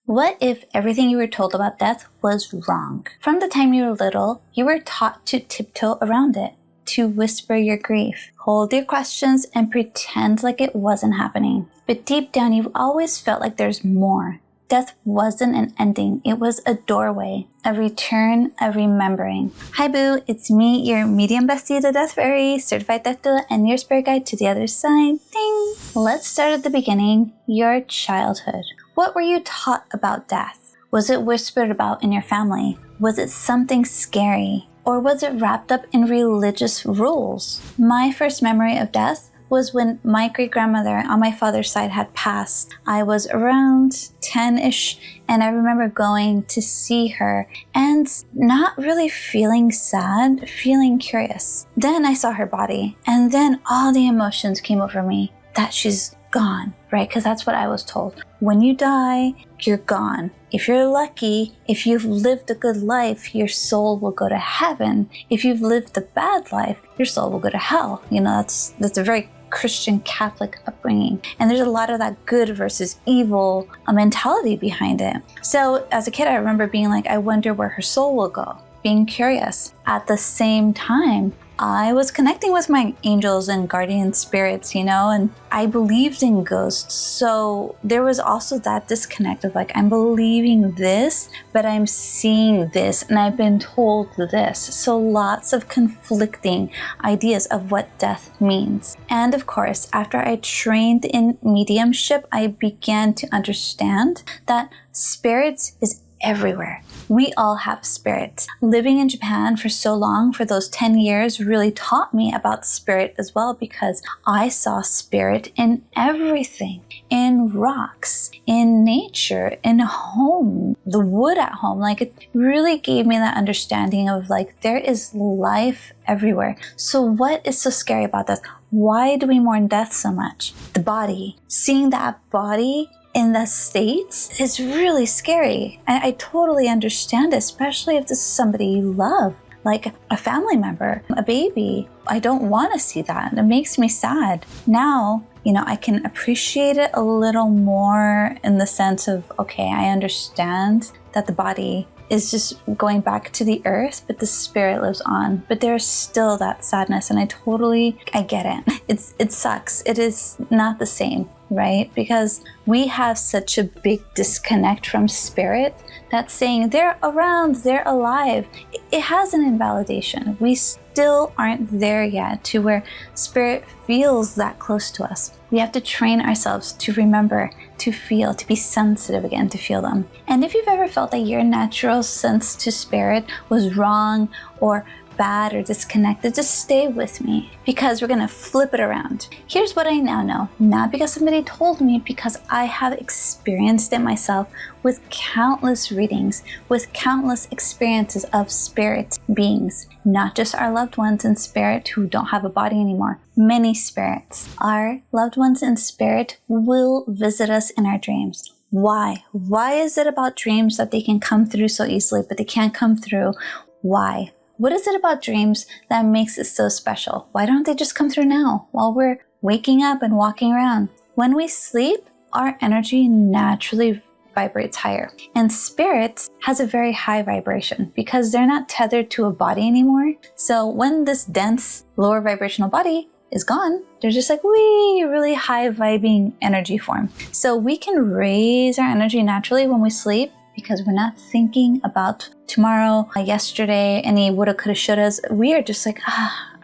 What if everything you were told about death was wrong? From the time you were little, you were taught to tiptoe around it, to whisper your grief, hold your questions, and pretend like it wasn't happening. But deep down, you've always felt like there's more. Death wasn't an ending, it was a doorway, a return, a remembering. Hi boo, it's me, your medium bestie, the Death Fairy, certified death doula, and your spirit guide to the other side. Ding! Let's start at the beginning, your childhood. What were you taught about death? Was it whispered about in your family? Was it something scary? Or was it wrapped up in religious rules? My first memory of death was when my great-grandmother on my father's side had passed. I was around 10-ish, and I remember going to see her and not really feeling sad, feeling curious. Then I saw her body, and then all the emotions came over me that she's gone, right? Because that's what I was told. When you die, you're gone. If you're lucky, if you've lived a good life, your soul will go to heaven. If you've lived a bad life, your soul will go to hell. You know, that's a very Christian Catholic upbringing. And there's a lot of that good versus evil mentality behind it. So as a kid, I remember being like, I wonder where her soul will go, being curious. At the same time, I was connecting with my angels and guardian spirits, you know, and I believed in ghosts. So there was also that disconnect of like, I'm believing this, but I'm seeing this, and I've been told this. So lots of conflicting ideas of what death means. And of course, after I trained in mediumship, I began to understand that spirits is everywhere. We all have spirits. Living in Japan for so long, for those 10 years, really taught me about spirit as well, because I saw spirit in everything. In rocks, in nature, in home, the wood at home. Like, it really gave me that understanding of like, there is life everywhere. So what is so scary about this? Why do we mourn death so much? The body. Seeing that body in the States is really scary. And I totally understand, especially if this is somebody you love, like a family member, a baby. I don't want to see that. It makes me sad. Now, you know, I can appreciate it a little more in the sense of, okay, I understand that the body is just going back to the earth, but the spirit lives on. But there's still that sadness, and I get it. It sucks. It is not the same, right? Because we have such a big disconnect from spirit that saying they're around, they're alive, it has an invalidation. We still aren't there yet to where spirit feels that close to us. We have to train ourselves to remember, to feel, to be sensitive again, to feel them. And if you've ever felt that your natural sense to spirit was wrong or bad or disconnected, just stay with me, because we're going to flip it around. Here's what I now know, not because somebody told me, because I have experienced it myself with countless readings, with countless experiences of spirit beings, not just our loved ones in spirit who don't have a body anymore. Many spirits. Our loved ones in spirit will visit us in our dreams. Why? Why is it about dreams that they can come through so easily, but they can't come through? Why? What is it about dreams that makes it so special? Why don't they just come through now while we're waking up and walking around? When we sleep, our energy naturally vibrates higher. And spirit has a very high vibration because they're not tethered to a body anymore. So when this dense, lower vibrational body is gone, they're just like, wee, really high vibing energy form. So we can raise our energy naturally when we sleep, because we're not thinking about tomorrow, yesterday, any woulda, coulda, shouldas. We are just like,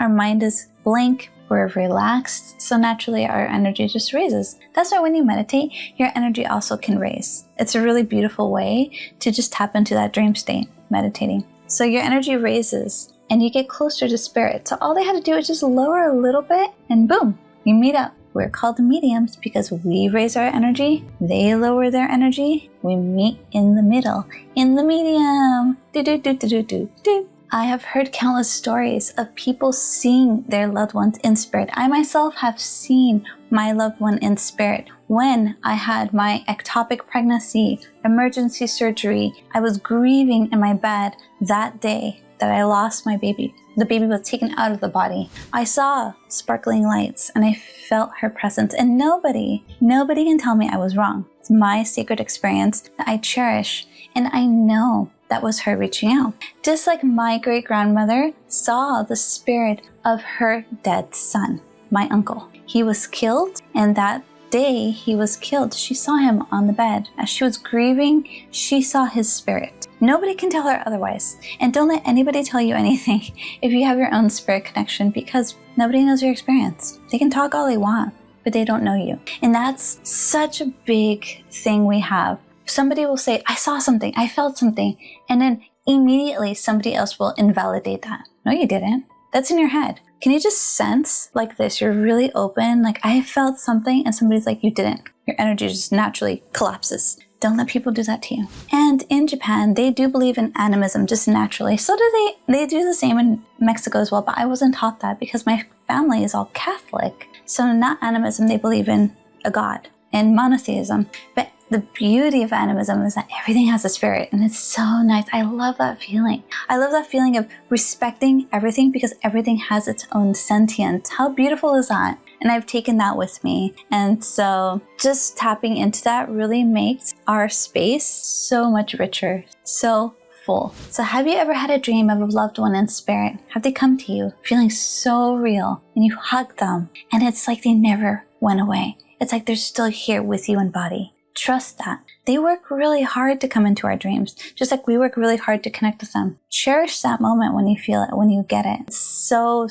our mind is blank, we're relaxed, so naturally our energy just raises. That's why when you meditate, your energy also can raise. It's a really beautiful way to just tap into that dream state, meditating. So your energy raises and you get closer to spirit. So all they had to do is just lower a little bit and boom, you meet up. We're called the mediums because we raise our energy, they lower their energy, we meet in the middle, in the medium. Do. I have heard countless stories of people seeing their loved ones in spirit. I myself have seen my loved one in spirit. When I had my ectopic pregnancy, emergency surgery, I was grieving in my bed that day that I lost my baby. the baby was taken out of the body, I saw sparkling lights and I felt her presence, and nobody can tell me I was wrong. It's my sacred experience that I cherish, and I know that was her reaching out. Just like my great-grandmother saw the spirit of her dead son, my uncle. He was killed, and that day he was killed, she saw him on the bed. As she was grieving, she saw his spirit. Nobody can tell her otherwise. And don't let anybody tell you anything if you have your own spirit connection, because nobody knows your experience. They can talk all they want, but they don't know you. And that's such a big thing we have. Somebody will say, I saw something, I felt something, and then immediately somebody else will invalidate that. No, you didn't. That's in your head. Can you just sense like this? You're really open, like I felt something, and somebody's like, you didn't. Your energy just naturally collapses. Don't let people do that to you. And in Japan, they do believe in animism just naturally. So do they do the same in Mexico as well, but I wasn't taught that because my family is all Catholic. So not animism, they believe in a God and monotheism. But the beauty of animism is that everything has a spirit, and it's so nice. I love that feeling. I love that feeling of respecting everything because everything has its own sentience. How beautiful is that? And I've taken that with me. And so just tapping into that really makes our space so much richer, so full. So have you ever had a dream of a loved one in spirit? Have they come to you feeling so real, and you hug them and it's like they never went away? It's like they're still here with you in body. Trust that. They work really hard to come into our dreams, just like we work really hard to connect with them. Cherish that moment when you feel it, when you get it. It's so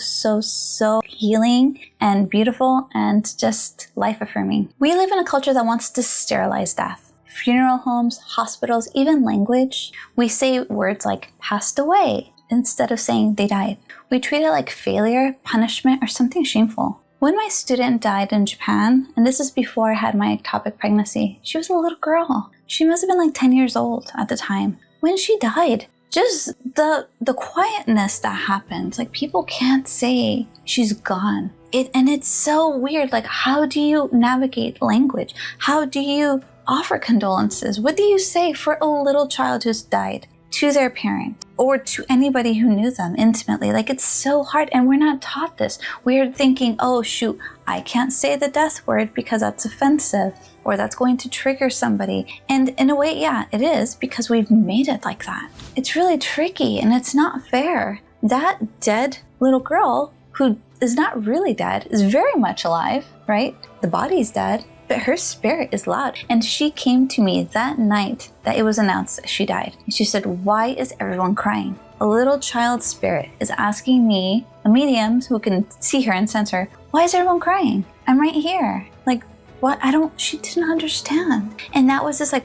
healing and beautiful and just life-affirming. We live in a culture that wants to sterilize death. Funeral homes, hospitals, even language. We say words like passed away instead of saying they died. We treat it like failure, punishment, or something shameful. When my student died in Japan, and this is before I had my ectopic pregnancy, she was a little girl. She must have been like 10 years old at the time. When she died, just the quietness that happened, like people can't say she's gone. And it's so weird, like how do you navigate language? How do you offer condolences? What do you say for a little child who's died to their parent or to anybody who knew them intimately? Like it's so hard, and we're not taught this. We're thinking, oh shoot, I can't say the death word because that's offensive or that's going to trigger somebody. And in a way, yeah, it is, because we've made it like that. It's really tricky and it's not fair. That dead little girl who is not really dead is very much alive, right? The body's dead, but her spirit is loud. And she came to me that night that it was announced that she died. And she said, why is everyone crying? A little child's spirit is asking me, a medium who can see her and sense her, why is everyone crying? I'm right here. Like, what? She didn't understand. And that was just like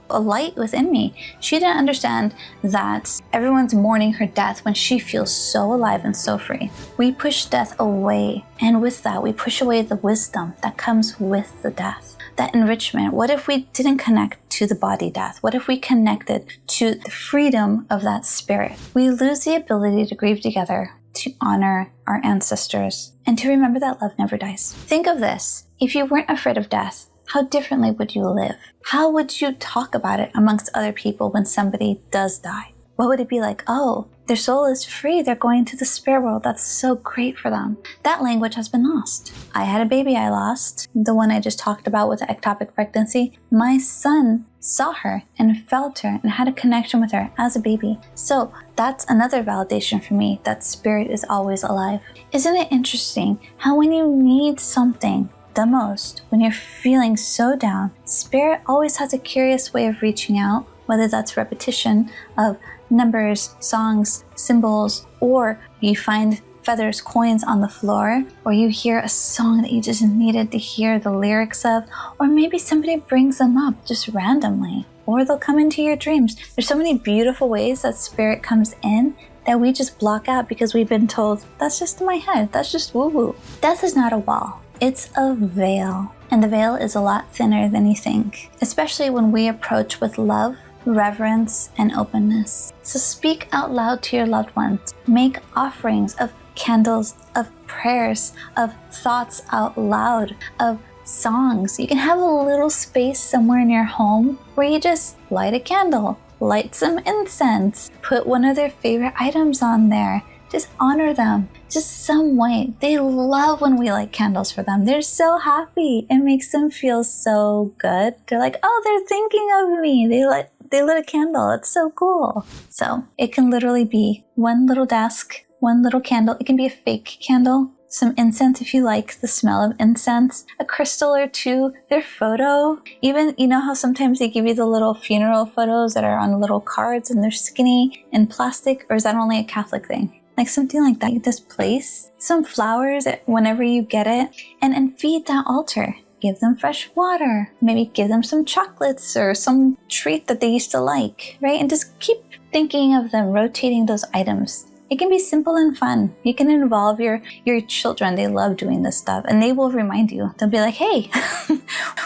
a light within me. She didn't understand that everyone's mourning her death when she feels so alive and so free. We push death away, and with that we push away the wisdom that comes with the death, that enrichment. What if we didn't connect to the body death? What if we connected to the freedom of that spirit? We lose the ability to grieve together, to honor our ancestors, and to remember that love never dies. Think of this. If you weren't afraid of death, how differently would you live? How would you talk about it amongst other people when somebody does die? What would it be like? Oh, their soul is free. They're going to the spirit world. That's so great for them. That language has been lost. I had a baby I lost, the one I just talked about with the ectopic pregnancy. My son saw her and felt her and had a connection with her as a baby. So that's another validation for me that spirit is always alive. Isn't it interesting how when you need something the most, when you're feeling so down, spirit always has a curious way of reaching out, whether that's repetition of numbers, songs, symbols, or you find feathers, coins on the floor, or you hear a song that you just needed to hear the lyrics of, or maybe somebody brings them up just randomly, or they'll come into your dreams. There's so many beautiful ways that spirit comes in that we just block out because we've been told, that's just in my head, that's just woo-woo. Death is not a wall. It's a veil, and the veil is a lot thinner than you think, especially when we approach with love, reverence, and openness. So speak out loud to your loved ones. Make offerings of candles, of prayers, of thoughts out loud, of songs. You can have a little space somewhere in your home where you just light a candle, light some incense, put one of their favorite items on there, Just honor them. Just some way. They love when we light candles for them. They're so happy. It makes them feel so good. They're like, oh, they're thinking of me. They lit a candle. It's so cool. So it can literally be one little desk, one little candle. It can be a fake candle. Some incense if you like the smell of incense, a crystal or two, their photo. Even, you know how sometimes they give you the little funeral photos that are on little cards and they're skinny and plastic, or is that only a Catholic thing? Like something like that. This place, some flowers whenever you get it, and feed that altar. Give them fresh water. Maybe give them some chocolates or some treat that they used to like, right? And just keep thinking of them, rotating those items. It can be simple and fun. You can involve your children. They love doing this stuff, and they will remind you. They'll be like, hey,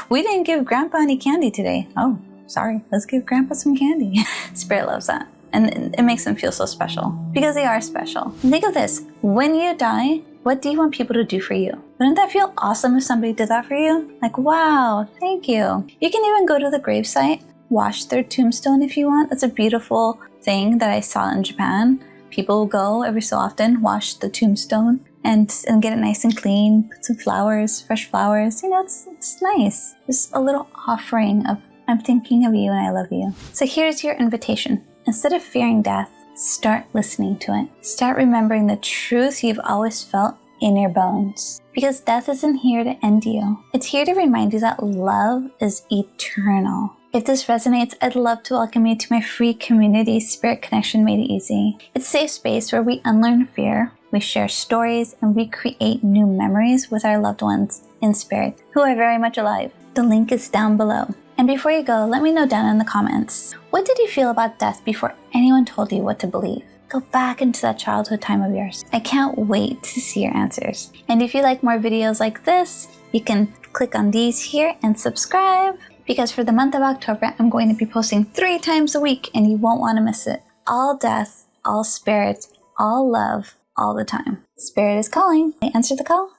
we didn't give Grandpa any candy today. Oh, sorry. Let's give Grandpa some candy. Spirit loves that. And it makes them feel so special because they are special. Think of this. When you die, what do you want people to do for you? Wouldn't that feel awesome if somebody did that for you? Like, wow, thank you. You can even go to the gravesite, wash their tombstone if you want. That's a beautiful thing that I saw in Japan. People will go every so often, wash the tombstone and get it nice and clean, put some flowers, fresh flowers. You know, it's nice. Just a little offering of, I'm thinking of you and I love you. So here's your invitation. Instead of fearing death, start listening to it. Start remembering the truth you've always felt in your bones. Because death isn't here to end you. It's here to remind you that love is eternal. If this resonates, I'd love to welcome you to my free community, Spirit Connection Made Easy. It's a safe space where we unlearn fear, we share stories, and we create new memories with our loved ones in spirit, who are very much alive. The link is down below. And before you go, let me know down in the comments, what did you feel about death before anyone told you what to believe? Go back into that childhood time of yours. I can't wait to see your answers. And if you like more videos like this, you can click on these here and subscribe. Because for the month of October, I'm going to be posting 3 times a week and you won't want to miss it. All death, all spirit, all love, all the time. Spirit is calling. Answer the call.